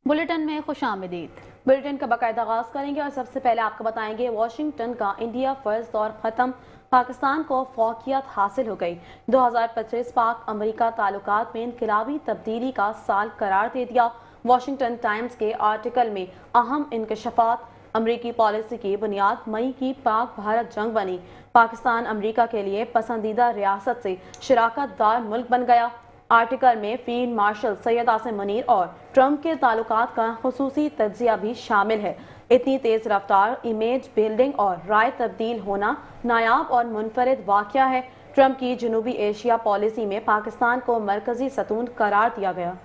Bulletin में खुशामदीद। Bulletin का बाकायदा आगाज करेंगे और सबसे पहले आपको बताएंगे वाशिंगटन का इंडिया फर्स्ट दौर खत्म, पाकिस्तान को फौकियत हासिल हो गई। 2025 पाक अमरीका ताल्लुकात में इनकलाबी तब्दीली का साल करार दे दिया। वाशिंगटन टाइम्स के आर्टिकल में अहम इंकशाफात, अमरीकी पॉलिसी की बुनियाद मई की पाक भारत जंग बनी, पाकिस्तान अमरीका के लिए पसंदीदा रियासत से शराकत दार मुल्क बन गया। आर्टिकल में फील्ड मार्शल सैयद आसिम मुनीर और ट्रंप के ताल्लुकात का खुसूसी तज्जिया भी शामिल है। इतनी तेज रफ्तार, इमेज बिल्डिंग और राय तब्दील होना नायाब और मुनफरिद वाकया है। ट्रंप की जनूबी एशिया पॉलिसी में पाकिस्तान को मरकजी सतून करार दिया गया।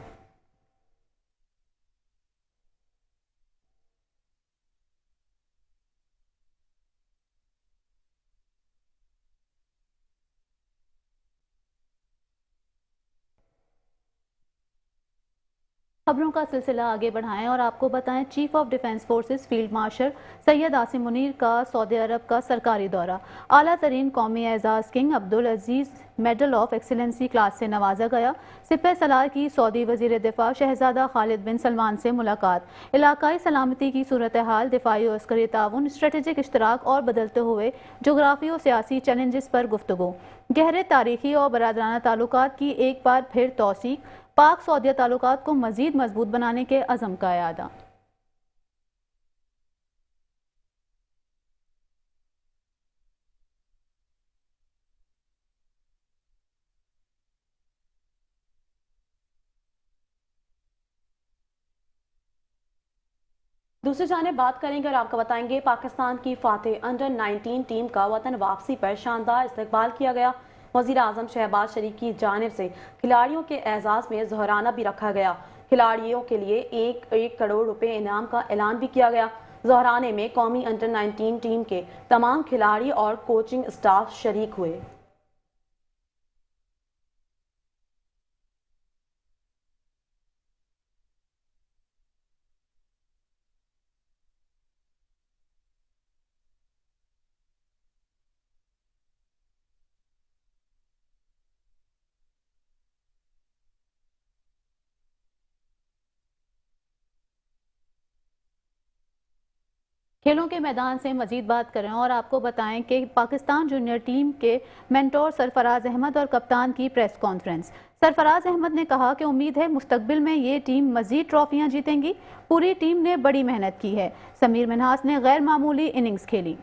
खबरों का सिलसिला आगे बढ़ाएं और आपको बताएं, chief of defence forces field marshal Syed Asim Munir का सऊदी अरब का सरकारी दौरा। आला तरीन कौमी एजाज King Abdul Aziz medal of excellency class से नवाजा गया। सिपह सलार की सऊदी वजीर दिफा शहजादा खालिद बिन सलमान से मुलाकात। इलाकाई सलामती की सूरत हाल, दिफाई और अस्करी ताउन, स्ट्रेटेजिक इश्तराक और बदलते हुए जोग्राफी और सियासी चैलेंजेस पर गुफ्तगू। गहरे तारीखी और बरादराना ताल्लुकात की एक बार फिर तौसीक, पाक सऊदी ताल्लुकात को मजीद मजबूत बनाने के अज़म का इरादा। दूसरी जानिब बात करेंगे और आपको बताएंगे, पाकिस्तान की फातेह अंडर 19 टीम का वतन वापसी पर शानदार इस्तकबाल किया गया। वज़ीर आज़म शहबाज शरीफ की जानिब से खिलाड़ियों के एजाज में जहराना भी रखा गया। खिलाड़ियों के लिए एक करोड़ रुपए इनाम का ऐलान भी किया गया। जहराने में कौमी अंडर 19 टीम के तमाम खिलाड़ी और कोचिंग स्टाफ शरीक हुए। खेलों के मैदान से मजीद बात करें और आपको बताएं कि पाकिस्तान जूनियर टीम के मेंटोर सरफराज अहमद और कप्तान की प्रेस कॉन्फ्रेंस। सरफराज अहमद ने कहा कि उम्मीद है मुस्तकबिल में ये टीम मजीद ट्रॉफियां जीतेंगी। पूरी टीम ने बड़ी मेहनत की है। समीर मिन्हास ने गैर मामूली इनिंग्स खेली।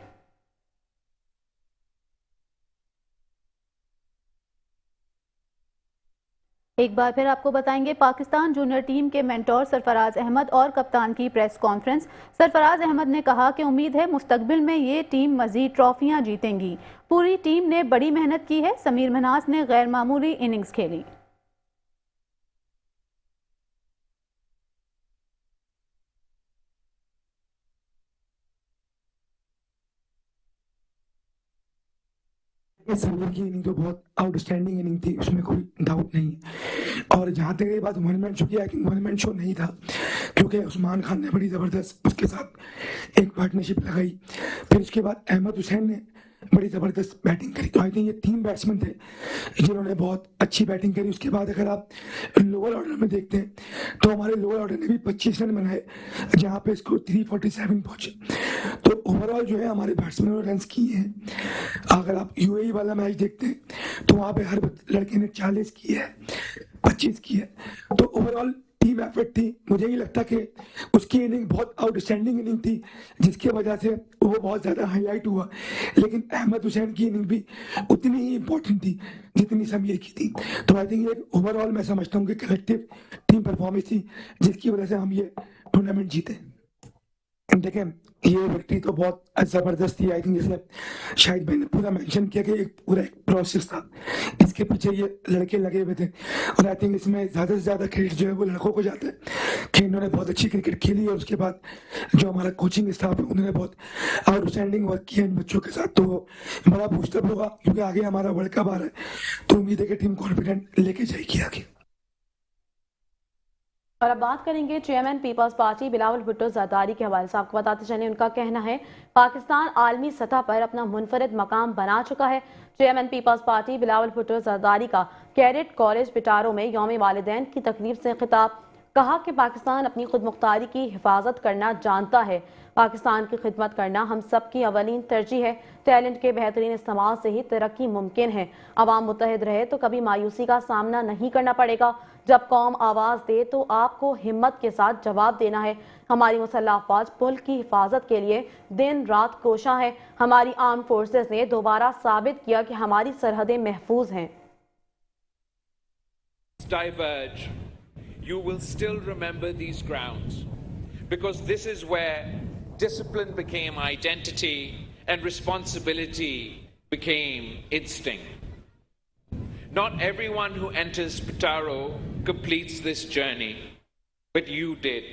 एक बार फिर आपको बताएंगे, पाकिस्तान जूनियर टीम के मेंटोर सरफराज अहमद और कप्तान की प्रेस कॉन्फ्रेंस। सरफराज अहमद ने कहा कि उम्मीद है मुस्तकबिल में ये टीम मजीद ट्रॉफियां जीतेंगी। पूरी टीम ने बड़ी मेहनत की है। समीर मिन्हास ने गैर मामूली इनिंग्स खेली। समीर की इनिंग तो बहुत आउटस्टैंडिंग इनिंग थी, उसमें कोई डाउट नहीं है। और जहाँ तक ये बात वन मैन शो की, I think one man show नहीं था, क्योंकि उस्मान खान ने बड़ी ज़बरदस्त उसके साथ एक पार्टनरशिप लगाई। फिर उसके बाद अहमद हुसैन ने बड़ी ज़बरदस्त बैटिंग करी। तो आई थिंक ये 3 बैट्समैन थे जिन्होंने बहुत अच्छी बैटिंग करी। उसके बाद अगर आप लोअर ऑर्डर में देखते हैं तो हमारे लोअर ऑर्डर ने भी 25 रन बनाए, जहाँ पे स्कोर 347 पहुंचे। तो ओवरऑल जो है हमारे बैट्समैनों ने रन किए हैं। अगर आप यूएई वाला मैच देखते हैं तो वहाँ पे हर लड़के ने 40 किए है, 25 किए है। तो ओवरऑल टीम एफर्ट थी। मुझे नहीं लगता कि उसकी इनिंग बहुत आउटस्टैंडिंग इनिंग थी जिसकी वजह से वो बहुत ज़्यादा हाईलाइट हुआ, लेकिन अहमद हुसैन की इनिंग भी उतनी ही इंपॉर्टेंट थी जितनी समीर की थी। तो आई थिंक ये ओवरऑल मैं समझता हूँ कि कलेक्टिव टीम परफॉर्मेंस थी जिसकी वजह से हम ये टूर्नामेंट जीते। देखें, ये विक्ट्री तो बहुत ज़बरदस्त थी। आई थिंक जैसे शाहिद भाई ने पूरा मेंशन किया कि एक पूरा एक प्रोसेस था, इसके पीछे ये लड़के लगे हुए थे। और आई थिंक इसमें ज़्यादा से ज़्यादा क्रेडिट जो है वो लड़कों को जाता है कि इन्होंने बहुत अच्छी क्रिकेट खेली। और उसके बाद जो हमारा कोचिंग स्टाफ है उन्होंने बहुत आउटस्टैंडिंग वर्क किया इन बच्चों के साथ। तो बड़ा बूस्टअप होगा, क्योंकि आगे हमारा वर्ल्ड कप आ रहा है। तो उम्मीद है कि टीम कॉन्फिडेंट लेके जाएगी आगे। और अब बात करेंगे चेयरमैन पीपल्स पार्टी बिलावल भुट्टो जरदारी के हवाले से। आपको बताते चलें, उनका कहना है पाकिस्तान आलमी सतह पर अपना मुनफरिद मकाम बना चुका है। चेयरमैन पीपल्स पार्टी बिलावल भुट्टो जरदारी का कैडेट कॉलेज पिटारो में यौम वालिदैन की तकरीब से खिताब। कहा कि पाकिस्तान अपनी खुद मुख्तारी की हिफाजत करना जानता है। पाकिस्तान की खिदमत करना हम सब की अवलीन तरजीह है। टैलेंट के बेहतरीन इस्तेमाल से ही तरक्की मुमकिन है। अवाम मुत्तहिद रहे तो कभी मायूसी का सामना नहीं करना पड़ेगा। जब कौम आवाज़ दे तो आपको हिम्मत के साथ जवाब देना है। हमारी मुसल्लह अफवाज मुल्क की हिफाजत के लिए दिन रात कोशा है। हमारी आर्म फोर्सेस ने दोबारा साबित किया कि हमारी सरहदें महफूज हैं। Diverge, you will still remember these grounds, because this is where discipline became identity and responsibility became instinct. Not everyone who enters Pitaro completes this journey, but you did.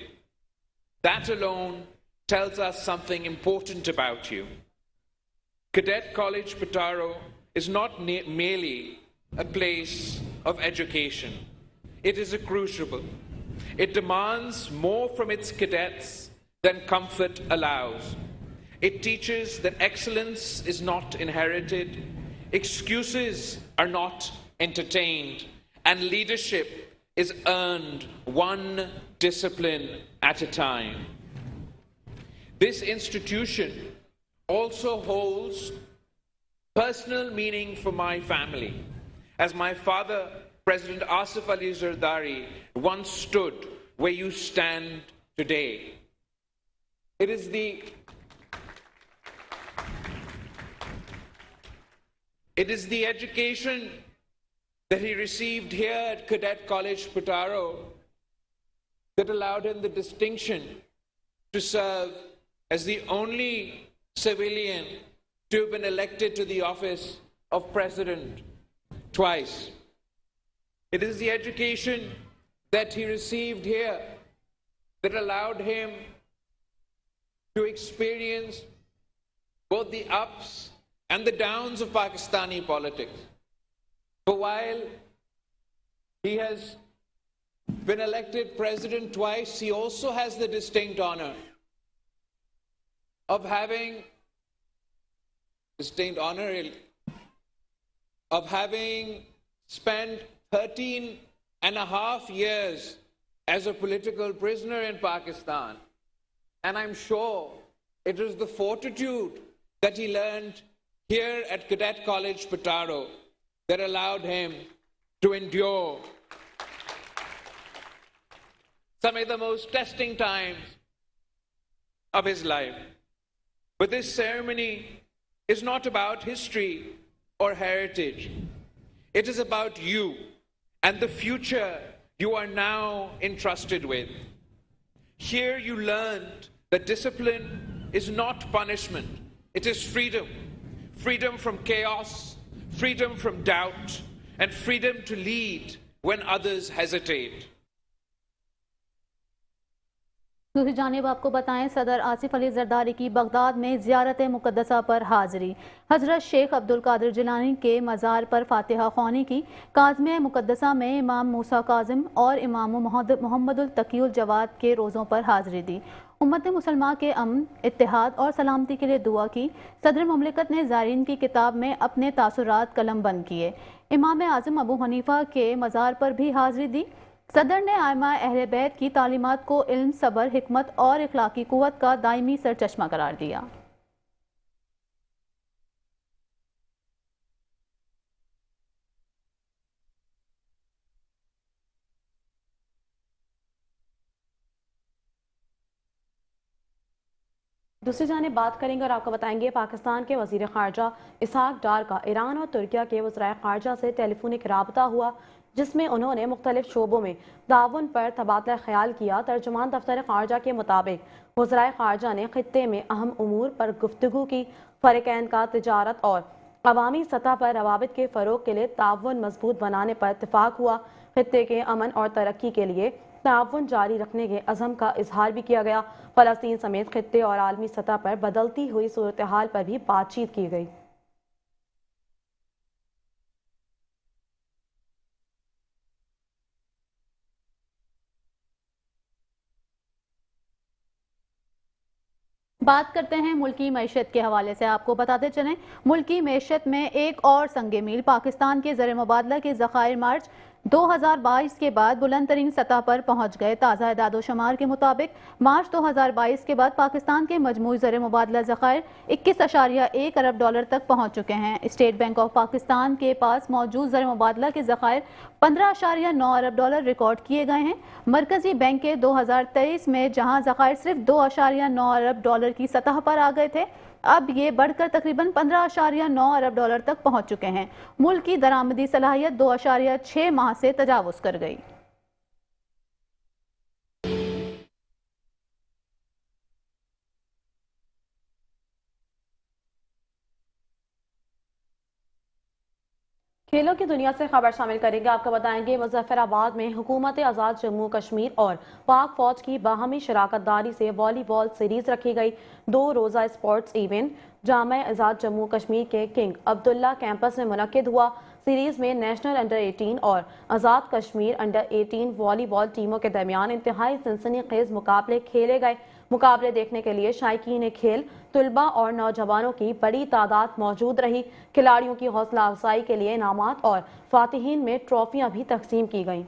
That alone tells us something important about you. Cadet College Pitaro is not merely a place of education. It is a crucible. It demands more from its cadets than comfort allows. It teaches that excellence is not inherited, excuses are not entertained, and leadership is earned one discipline at a time. This institution also holds personal meaning for my family, as my father, President Asif Ali Zardari, once stood where you stand today. It is the education that he received here at Cadet College Pitaro that allowed him the distinction to serve as the only civilian to have been elected to the office of president twice. It is the education that he received here that allowed him to experience both the ups and the downs of Pakistani politics. But while he has been elected president twice, he also has the distinct honor of having spent 13 and a half years as a political prisoner in Pakistan. And I'm sure it was the fortitude that he learned here at Cadet College Pitaro that allowed him to endure some of the most testing times of his life. But this ceremony is not about history or heritage. It is about you and the future you are now entrusted with. Here you learned that discipline is not punishment, it is freedom. Freedom from chaos, freedom from doubt, and freedom to lead when others hesitate. दूसरी जानिब आपको बताएं, सदर आसिफ अली जरदारी की Baghdad में ज़ियारत मुक़द्दसा पर हाज़री। हज़रत शेख अब्दुल कादिर जिलानी के मज़ार पर फातिहा ख़्वानी की। काज़िम मुक़द्दसा में इमाम मूसा काज़िम और इमाम मोहम्मदुल तकीउल जवाद के रोज़ों पर हाज़री दी। उम्मत मुसलमा के अमन, इत्तेहाद और सलामती के लिए दुआ की। सदर मुमलिकत ने ज़ायरीन की किताब में अपने तासुरात कलम बंद किए। इमाम आज़म अबू हनीफ़ा के मज़ार पर भी हाज़री दी। सदर ने आइमा अहले बैत की तालीमात को इल्म, सब्र, हिकमत और इखलाकी कुव्वत का दायमी सरचश्मा करार दिया। दूसरी जानिब बात करेंगे और आपको बताएंगे पाकिस्तान के वज़ीर ख़ारजा इसहाक डार का ईरान और तुर्किया के वज़राए ख़ारजा से टेलीफोनिक राबता हुआ, जिसमें उन्होंने मुख्तलिफ शोबों में ताउन पर तबादला ख्याल किया। तर्जुमान दफ्तर ख़ारजा के मुताबिक वज़राए ख़ारजा ने ख़ित्ते में अहम उमूर पर गुफ्तगू की। फ़रीक़ैन का तिजारत और अवामी सतह पर रवाबित के फ़रोग़ के लिए ताउन मजबूत बनाने पर इत्तफ़ाक़ हुआ। ख़ित्ते के अमन और तरक्की के लिए ताउन जारी रखने के अज़म का इजहार भी किया गया। फ़लस्तीन समेत ख़ित्ते और आलमी सतह पर बदलती हुई सूरत हाल पर भी बातचीत की गई। बात करते हैं मुल्की मैशत के हवाले से। आपको बताते चलें, मुल्की मैशत में एक और संगे मील पाकिस्तान के ज़र मुबादला के ज़खायर मार्च 2022 के बाद बुलंद तरीन सतह पर पहुंच गए। ताज़ा एदाद-ओ-शुमार के मुताबिक मार्च 2022 के बाद पाकिस्तान के मजमूई ज़र मुबादला ज़खायर 21.1 अरब डॉलर तक पहुंच चुके हैं। स्टेट बैंक ऑफ पाकिस्तान के पास मौजूद ज़र मुबादला के ज़खायर 15.9 अरब डॉलर रिकॉर्ड किए गए हैं। मरकजी बैंक के 2023 में जहां ज़खायर सिर्फ 2.9 अरब डॉलर की सतह पर आ गए थे, अब ये बढ़कर तकरीबन 15.9 अरब डॉलर तक पहुंच चुके हैं। मुल्क की दरामदी सलाहियत 2.6 माह से तजावुज़ कर गई। खेलों की दुनिया से खबर शामिल करेंगे। आपको बताएंगे मुजफ्फराबाद में हुकूमत आज़ाद जम्मू कश्मीर और पाक फौज की बाहमी शराकतदारी से वॉलीबॉल सीरीज रखी गई। 2 रोज़ा स्पोर्ट्स इवेंट जामा आज़ाद जम्मू कश्मीर के किंग अब्दुल्ला कैंपस में मुनक्किद हुआ। सीरीज में नेशनल अंडर 18 और आज़ाद कश्मीर अंडर 18 वॉलीबॉल टीमों के दरमियान इंतहाई सनसनीखेज मुकाबले खेले गए। मुकाबले देखने के लिए शायकीन खेल, तुलबा और नौजवानों की बड़ी तादाद मौजूद रही। खिलाड़ियों की हौसला अफजाई के लिए इनामात और फातिहीन में ट्रॉफियां भी तकसीम की गईं।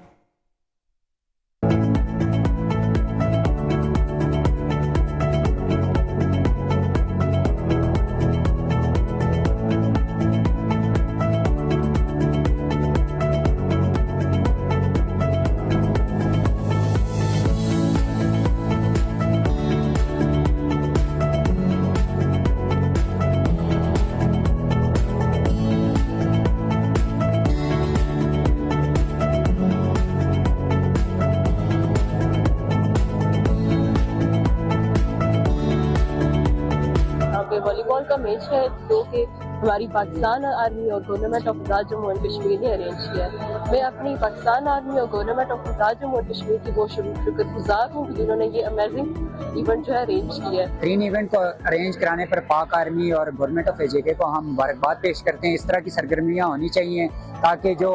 वॉलीबॉल का मैच है जो कि हमारी पाकिस्तान आर्मी और government of Azad Jammu and Kashmir ने अरेंज किया है। मैं अपनी पाकिस्तान आर्मी और government of Azad Jammu and Kashmir की बहुत शुक्रगुजार हूँ जिन्होंने ये अमेजिंग इवेंट जो है अरेंज किया है। ग्रीन इवेंट को अरेंज कराने पर पाक आर्मी और गवर्नमेंट ऑफ एजेके को हम मुबारकबाद पेश करते हैं। इस तरह की सरगर्मियाँ होनी चाहिए ताकि जो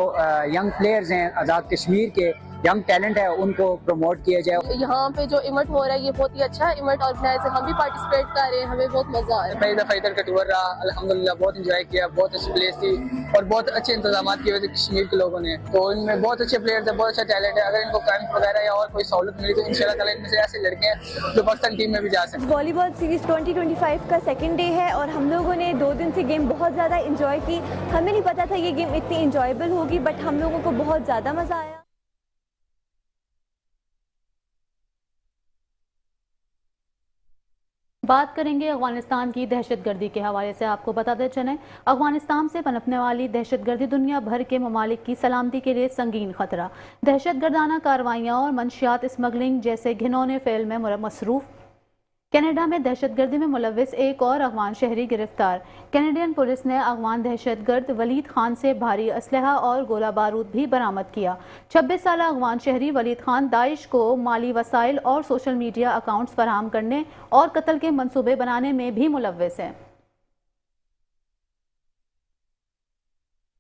यंग प्लेयर्स हैं आज़ाद कश्मीर के, यंग टैलेंट है, उनको प्रमोट किया जाए। यहाँ पे जो इवेंट हो रहा है ये बहुत ही अच्छा इवेंट ऑर्गेनाइज है, हम भी पार्टिसिपेट कर रहे हैं, हमें बहुत मजा आया। पहली दफा इधर का टूर रहा, अल्हम्दुलिल्लाह बहुत एंजॉय किया, बहुत अच्छी प्लेस थी और बहुत अच्छे इंतजाम किए हुए थे कश्मीर के लोगों ने। तो इनमें बहुत अच्छे प्लेयर्स है, बहुत अच्छा टैलेंट है। अगर इनको कैंप वगैरह या और कोई सहूलत मिली तो इंशाल्लाह ताला इनमें से ऐसे लड़के हैं जो पाकिस्तान टीम में भी जा सकते हैं। वॉलीबॉल सीरीज 2025 का सेकंड डे है और हम लोगों ने 2 दिन से गेम बहुत ज़्यादा इंजॉय की। हमें नहीं पता था ये गेम इतनी इंजॉयबल होगी, बट हम लोगों को बहुत ज़्यादा मज़ा आया। बात करेंगे अफगानिस्तान की दहशतगर्दी के हवाले से। आपको बताते चलें, अफगानिस्तान से पनपने वाली दहशतगर्दी दुनिया भर के ममालिक की सलामती के लिए संगीन खतरा। दहशतगर्दाना कार्रवाइयाँ और मंशियात स्मगलिंग जैसे घिनौने फेल में मसरूफ। कनाडा में दहशतगर्दी में मुलविस एक और अफगान शहरी गिरफ्तार। कैनेडियन पुलिस ने अफगान दहशतगर्द वलीद खान से भारी असलहा और गोला बारूद भी बरामद किया। 26 साला अफगान शहरी वलीद खान दाइश को माली वसाइल और सोशल मीडिया अकाउंट्स फराहम करने और कत्ल के मंसूबे बनाने में भी मुलविस है।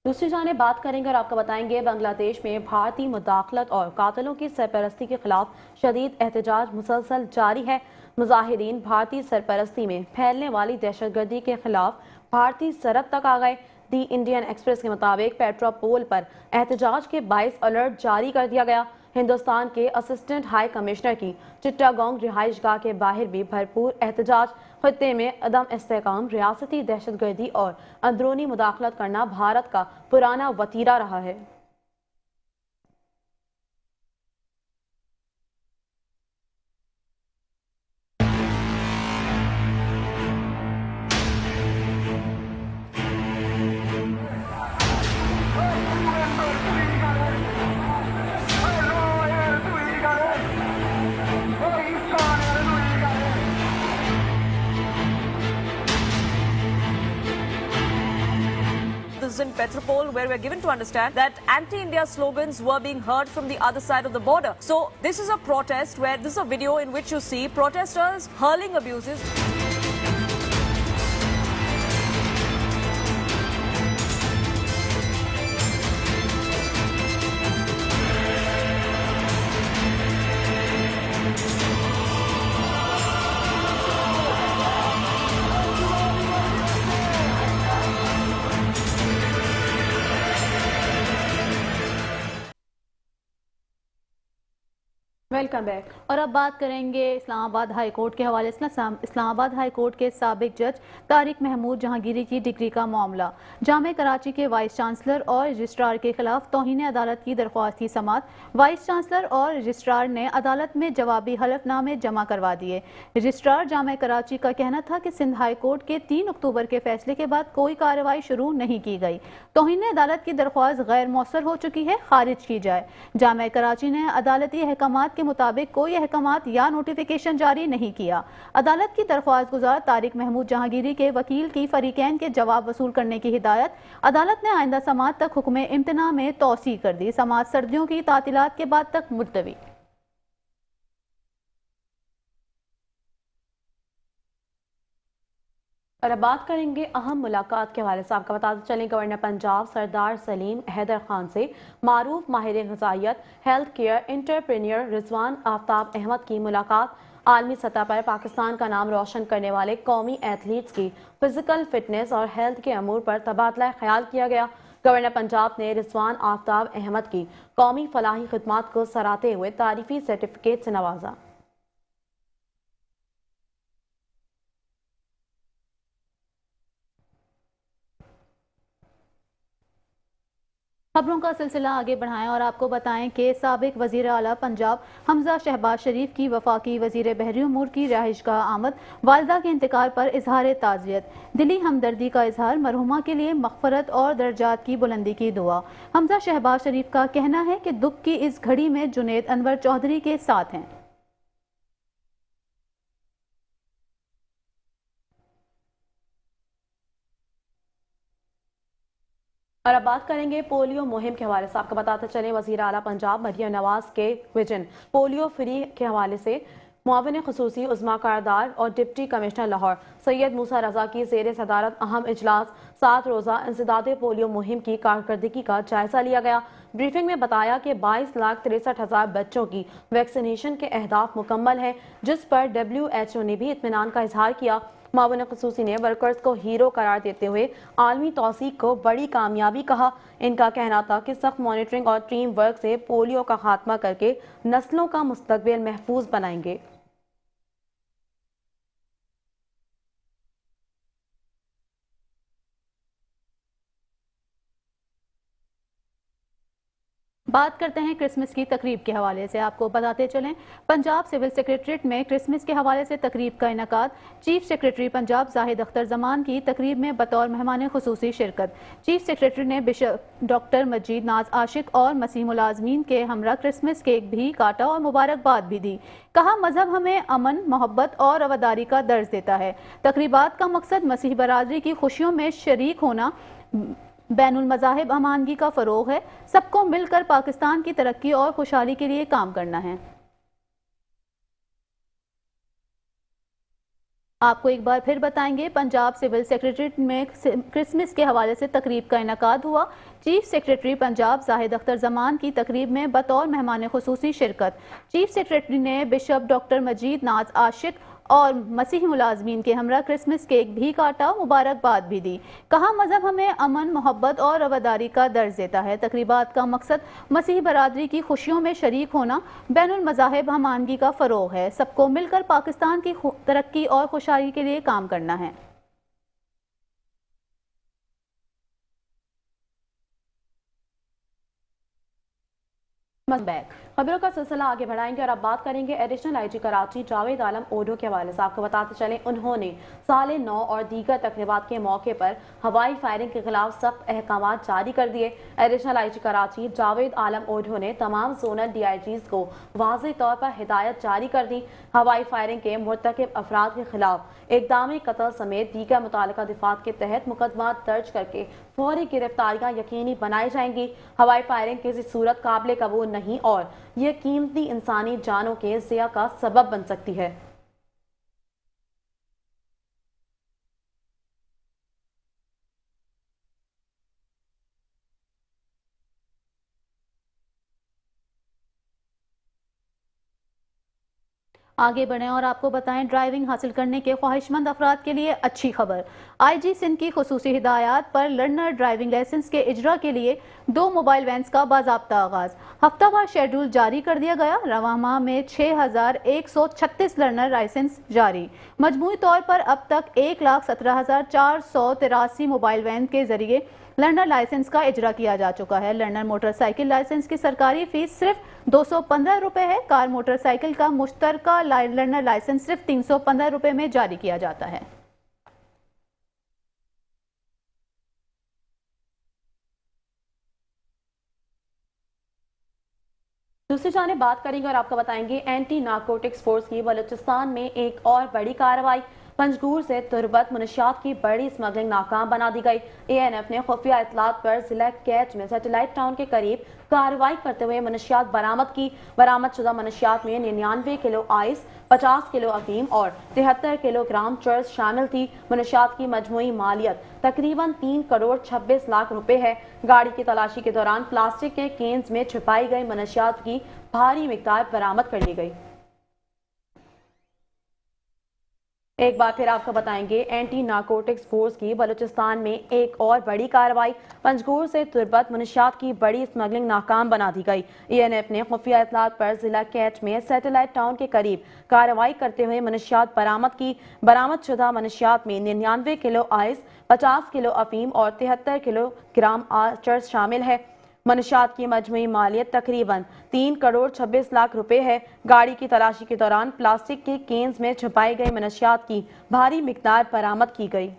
दूसरी जाने बात करेंगे और आपको बताएंगे बांग्लादेश में भारतीय मुदाखलत और कातलों की सरपरस्ती के खिलाफ शदीद एहतजाज मुसलसल जारी है। मुजाहिदीन भारतीय सरपरस्ती में फैलने वाली दहशतगर्दी के खिलाफ भारतीय सरहद तक आ गए। दी इंडियन एक्सप्रेस के मुताबिक पेट्रापोल पर एहतजाज के 22 अलर्ट जारी कर दिया गया। हिंदुस्तान के असिस्टेंट हाई कमिश्नर की चिट्टागोंग रिहाइशगाह के बाहर भी भरपूर एहतजाज। खत्ते में अदम इस्तेकाम, रियासती दहशतगर्दी और अंदरूनी मुदाखलत करना भारत का पुराना वतीरा रहा है। In Petropol, where we're given to understand that anti-India slogans were being heard from the other side of the border. So this is a protest where this is a video in which you see protesters hurling abuses. Welcome back. और अब बात करेंगे Islamabad high court के हवाले से। Islamabad high court के साबिक जज तारिक महमूद जहांगीरी की डिग्री का मामला। जामे कराची के वाइस चांसलर और रजिस्ट्रार के खिलाफ तौहीन अदालत की दरख्वास्त की समाअत। वाइस चांसलर और रजिस्ट्रार ने अदालत में जवाबी हलफनामे जमा करवा दिए। रजिस्ट्रार जामे कराची का कहना था कि सिंध हाई कोर्ट के 3 अक्टूबर के फैसले के बाद कोई कार्रवाई शुरू नहीं की गई। तौहीन अदालत की दरख्वास्त गैर मौसर हो चुकी है, खारिज की जाए। जामे कराची ने अदालती अहकामात के मुताबिक कोई अहकामात या नोटिफिकेशन जारी नहीं किया। अदालत की दरख्वास्त गुजार तारिक महमूद जहांगीरी के वकील की फरीकैन के जवाब वसूल करने की हिदायत। अदालत ने आइंदा समाअत तक हुक्म इम्तना में तौसी कर दी। समाअत सर्दियों की तातीलात के बाद तक मुलतवी। और अब बात करेंगे अहम मुलाकात के हवाले से। आपको बताते चलें, गवर्नर पंजाब सरदार सलीम हैदर खान से मारूफ माहिर ग़िज़ाइयत health care entrepreneur Rizwan Aftab Ahmed की मुलाकात। आलमी सतह पर पाकिस्तान का नाम रोशन करने वाले कौमी एथलीट्स की फिजिकल फिटनेस और हेल्थ के अमूर पर तबादला ख्याल किया गया। गवर्नर पंजाब ने रिजवान आफ्ताब अहमद की कौमी फलाही खिदमात को सराहते हुए तारीफी सर्टिफिकेट से नवाजा। खबरों का सिलसिला आगे बढ़ाएं और आपको बताएं कि साबिक वजीर आला पंजाब हमजा शहबाज शरीफ की वफाकी वजीर बहरी उमूर की रिहाइशगाह आमद। वालिदा के इंतकाल पर इजहार ताज़ियत, दिली हमदर्दी का इजहार, मरहुमा के लिए मग़फ़रत और दर्जात की बुलंदी की दुआ। हमजा शहबाज शरीफ का कहना है कि दुख की इस घड़ी में जुनैद अनवर चौधरी के साथ हैं। और अब बात करेंगे पोलियो मुहिम के हवाले से। आपको बताते चलें, वज़ीर आला पंजाब मरियम नवाज के विजन पोलियो फ्री के हवाले से मुआविन ख़ुसूसी उज़्मा कारदार और डिप्टी कमिश्नर लाहौर सैयद मूसा रजा की ज़ेर सदारत अहम इजलास 7 रोज़ा इंसदाद पोलियो मुहिम की कारकर्दगी का जायजा लिया गया। ब्रीफिंग में बताया कि 22,63,000 बच्चों की वैक्सीनेशन के अहदाफ मुकम्मल हैं, जिस पर WHO ने भी इत्मीनान का इजहार किया। मुआविन ख़ुसूसी ने वर्कर्स को हीरो करार देते हुए आलमी तौसीक को बड़ी कामयाबी कहा। इनका कहना था कि सख्त मॉनिटरिंग और टीम वर्क से पोलियो का खात्मा करके नस्लों का मुस्तकबिल महफूज बनाएंगे। बात करते हैं क्रिसमस की तकरीब के हवाले से। आपको बताते चलें, पंजाब सिविल सेक्रेटरीट में क्रिसमस के हवाले से तकरीब का इनेकाद। चीफ सेक्रेटरी पंजाब जाहिद अख्तर जमान की तकरीब में बतौर मेहमान खुसूसी शिरकत। चीफ सेक्रेटरी ने बिशप डॉक्टर मजीद नाज आशिक और मसीह मुलाजमीन के हमरा क्रिसमस केक भी काटा और मुबारकबाद भी दी। कहा, मजहब हमें अमन, मोहब्बत और रवादारी का दर्ज देता है। तकरीबात का मकसद मसीह बरादरी की खुशियों में शरीक होना, बैनुल मज़ाहिब अमानगी का फ़रोग़ है। सबको मिलकर पाकिस्तान की तरक्की और खुशहाली के लिए काम करना है। आपको एक बार फिर बताएंगे, पंजाब सिविल सेक्रेटरीट में क्रिसमस के हवाले से तकरीब का इनेकाद हुआ। चीफ सेक्रेटरी पंजाब जाहिद अख्तर जमान की तकरीब में बतौर मेहमान खुसूसी शिरकत। चीफ सेक्रेटरी ने बिशप डॉक्टर मजीद नाज आशिक और मसीह मुलाजमीन के हमरा क्रिसमस केक भी काटा, मुबारकबाद भी दी। कहा, मजहब हमें अमन, मोहब्बत और रवादारी का दर्ज देता है। तकरीबात का मकसद मसीह बरादरी की खुशियों में शरीक होना, बैनुल मज़ाहिब हमानगी का फ़रोग़ है। सबको मिलकर पाकिस्तान की तरक्की और खुशहाली के लिए काम करना है। खबरों का सिलसिला आगे बढ़ाएंगे और अब बात करेंगे एडिशनल आईजी कराची जावेद आलम ओडो के हवाले से। आपको बताते चलें, उन्होंने साले 9 और दीगर तकरीबात के मौके पर हवाई फायरिंग के खिलाफ सख्त अहकाम जारी कर दिए। एडिशनल आईजी कराची जावेद आलम ओडो ने तमाम जोनल DIGs को वाज़ेह तौर पर हिदायत जारी कर दी। हवाई फायरिंग के मुर्तकिब अफराद के खिलाफ इक़दामी कत्ल समेत दीगर मुताल्लिका दिफ़ात के तहत मुकदमा दर्ज करके फौरी गिरफ्तारियां यकीनी बनाई जाएंगी। हवाई फायरिंग किसी सूरत काबिल कबूल नहीं और यह कीमती इंसानी जानों के ज़िया का सबब बन सकती है। आगे बढ़ें और आपको बताएं ड्राइविंग हासिल करने के ख्वाहिशमंद अफराद के लिए अच्छी खबर। आईजी सिंध की खुसूसी हिदायत पर लर्नर ड्राइविंग लाइसेंस के इजरा के लिए 2 मोबाइल वैन्स का बाज़ाब्ता आगाज। हफ्तावार शेड्यूल जारी कर दिया गया। रवां माह में 6136 लर्नर लाइसेंस जारी। मजमूई तौर पर अब तक 1,17,483 मोबाइल वैन के जरिए लर्नर लाइसेंस का इजरा किया जा चुका है। लर्नर मोटरसाइकिल लाइसेंस की सरकारी फीस सिर्फ 215 रुपए है। कार मोटरसाइकिल का मुश्तरका लर्नर लाइसेंस सिर्फ 315 रुपए में जारी किया जाता है। दूसरी जानिब बात करेंगे और आपको बताएंगे एंटी नारकोटिक्स फोर्स की बलूचिस्तान में एक और बड़ी कार्रवाई। पंजगूर से तुरबत मुनशियात की बड़ी स्मगलिंग नाकाम बना दी गई। एएनएफ ने खुफिया इतलात पर जिला कैच में सैटेलाइट टाउन के करीब कार्रवाई करते हुए मनशियात बरामद की। बरामद शुदा मनशियात में 99 किलो आइस, 50 किलो अफीम और 73 किलोग्राम चर्स शामिल थी। मनशियात की मजमूई मालियत तकरीबन 3 करोड़ 26 लाख रुपए है। गाड़ी की तलाशी के दौरान प्लास्टिक के केन्स में छिपाई गई मनशियात की भारी मिकदार बरामद कर ली गई। एक बार फिर आपको बताएंगे एंटी नारकोटिक्स फोर्स की बलूचिस्तान में एक और बड़ी कार्रवाई। पंजगूर से तुरबत मुनशियात की बड़ी स्मगलिंग नाकाम बना दी गई। एएनएफ ने खुफिया इतलात पर जिला कैच में सैटेलाइट टाउन के करीब कार्रवाई करते हुए मनशियात बरामद की। बरामद शुदा मनशियात में 99 किलो आइस, 50 किलो अफीम और 73 किलोग्राम चर्स शामिल है। मनशियात की मजमूई मालियत तकरीबन 3 करोड़ 26 लाख रुपए है। गाड़ी की तलाशी के दौरान प्लास्टिक के केन्स में छुपाई गई मनशियात की भारी मिकदार बरामद की गई।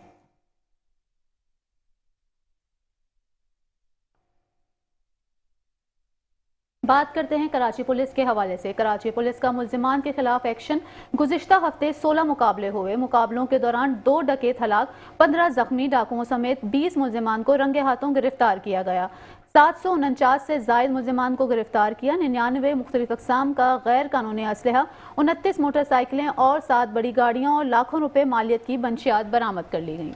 बात करते हैं कराची पुलिस के हवाले से। कराची पुलिस का मुल्जिमान के खिलाफ एक्शन। गुज़िश्ता हफ्ते 16 मुकाबले हुए। मुकाबलों के दौरान 2 डकैत हलाक, 15 जख्मी, डाकुओं समेत 20 मुल्जिमान को रंगे हाथों गिरफ्तार किया गया। 749 से जायद मुल्जिमान को गिरफ्तार किया। 99 मुख्तलिफ अक़साम का गैर कानूनी असलहा, 29 मोटरसाइकिलें और 7 बड़ी गाड़ियाँ और लाखों रुपए मालियत की मंशियात बरामद कर ली गई।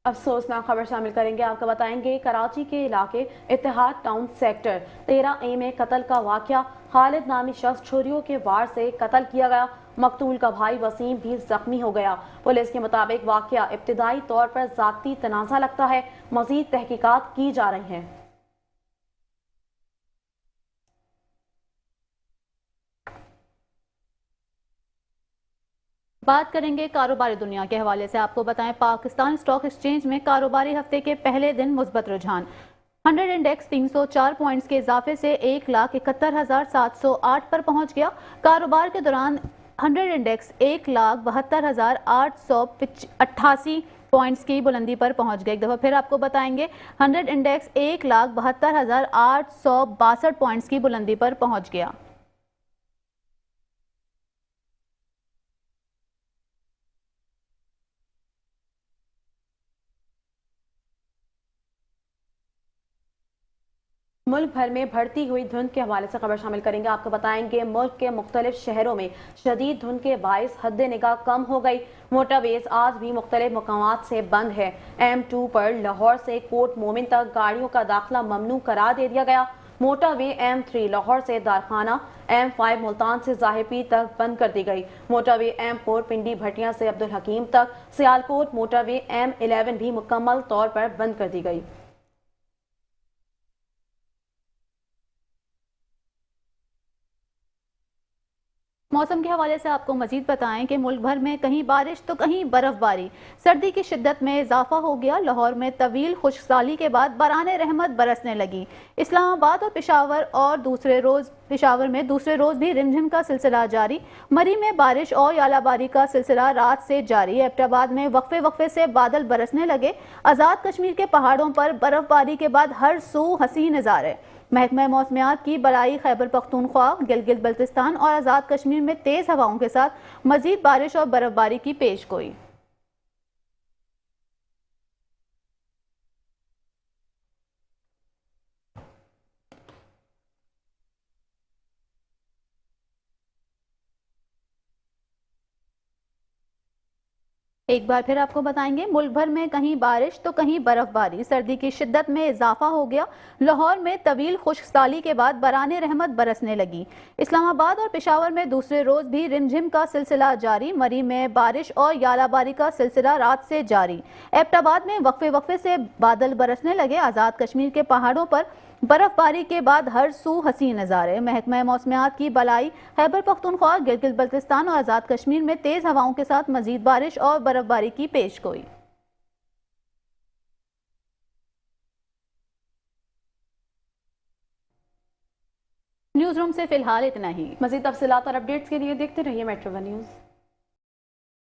अफसोसनाक खबर शामिल करेंगे। आपको बताएंगे कराची के इलाके इत्तेहाद टाउन सेक्टर 13A में कत्ल का वाकया। खालिद नामी शख्स छुरियों के वार से कत्ल किया गया। मकतूल का भाई वसीम भी जख्मी हो गया। पुलिस के मुताबिक वाकया इब्तिदाई तौर पर जाती तनाज़ा लगता है। मजीद तहकीकात की जा रही हैं। बात करेंगे कारोबारी दुनिया के हवाले से। आपको बताएं पाकिस्तान स्टॉक एक्सचेंज में कारोबारी हफ्ते के पहले दिन मुस्बत रुझान। 100 इंडेक्स 304 पॉइंट्स के इजाफे से 1,71,708 पर पहुंच गया। कारोबार के दौरान 100 इंडेक्स 1,72,888 पॉइंट्स की बुलंदी पर पहुंच गए। एक दफ़ा फिर आपको बताएंगे 100 इंडेक्स 1,72,862 पॉइंट्स की बुलंदी पर पहुंच गया। मुल्क भर में बढ़ती हुई धुंध के हवाले से खबर शामिल करेंगे। आपको बताएंगे मुल्क के मुख्तलिफ शहरों में शदीद धुंध के बायस हद निगाह कम हो गई। मोटरवेज आज भी मुख्तलिफ मकामात से बंद है। M2 पर लाहौर से कोट मोमिन तक गाड़ियों का दाखिला ममनू करार दे दिया गया। मोटरवे M3 लाहौर से दारखाना, M5 मुल्तान से जाहिपी तक बंद कर दी गई। मोटरवे M4 पिंडी भटिया से अब्दुल हकीम तक, सियालकोट मोटरवे M11 भी मुकम्मल तौर पर बंद कर दी गई। मौसम के हवाले से आपको मजीद बताएं कि मुल्क भर में कहीं बारिश तो कहीं बर्फबारी। सर्दी की शिद्दत में इजाफा हो गया। लाहौर में तवील खुश्कसाली के बाद बराने रहमत बरसने लगी। इस्लामाबाद और पेशावर में दूसरे रोज भी रिमझिम का सिलसिला जारी। मरी में बारिश और यालाबारी का सिलसिला रात से जारी। एबटाबाद में वक्फे वक्फे से बादल बरसने लगे। आज़ाद कश्मीर के पहाड़ों पर बर्फबारी के बाद हर सू हसी नज़ारे। महकमा मौसमियात की बलाई खैबर पख्तूनख्वा, गिलगित बल्तिस्तान और आज़ाद कश्मीर में तेज़ हवाओं के साथ मजीद बारिश और बर्फबारी की पेशगोई। एक बार फिर आपको बताएंगे, मुल्क भर में कहीं बारिश तो कहीं बर्फबारी, सर्दी की शिद्दत में इजाफा हो गया। लाहौर में तवील खुश्कसाली के बाद बराने रहमत बरसने लगी। इस्लामाबाद और पेशावर में दूसरे रोज भी रिमझिम का सिलसिला जारी। मरी में बारिश और यालाबारी का सिलसिला रात से जारी। एबटाबाद में वक्फे वक्फे से बादल बरसने लगे। आज़ाद कश्मीर के पहाड़ों पर बर्फबारी के बाद हर सू हसी नज़ारे। महकमा मौसमियात की बलाई, खैबर पख्तूनख्वा, गिलगित बल्तिस्तान और आज़ाद कश्मीर में तेज़ हवाओं के साथ मजीद बारिश और बर्फबारी की पेशगोई। न्यूज़ रूम से फिलहाल इतना ही। मज़ीद तफसीलात और अपडेट्स के लिए देखते रहिए मेट्रो वन न्यूज़।